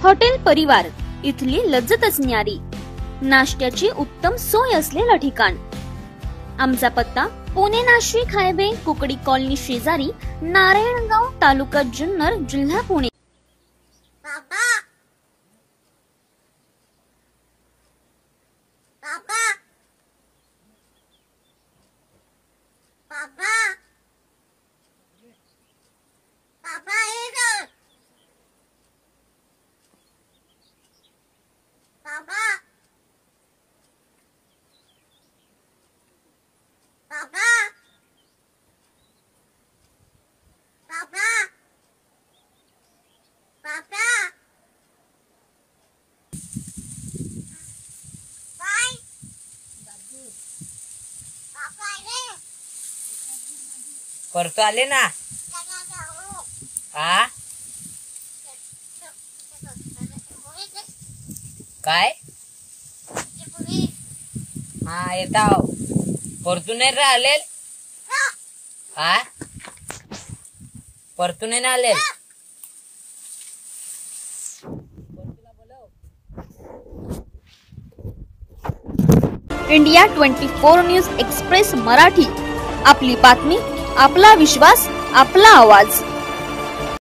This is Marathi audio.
हॉटेल परिवार इथली लज्जतच न्यारी, नाश्त्याची उत्तम सोय असलेलं ठिकाण। आमचा पत्ता पुणे नाशिक हायवे कुकडी कॉलनी शेजारी नारायणगाव तालुका जुन्नर जिल्हा पुणे। पापा पापा पापा पापा इधर पापा पापा पापा पापा बाय पापा रे करतो आले ना हा काय हा येता परतून राहिले हा परतून आले इंडिया 24 न्यूज एक्सप्रेस मराठी, आपली बातमी, आपला विश्वास, आपला आवाज।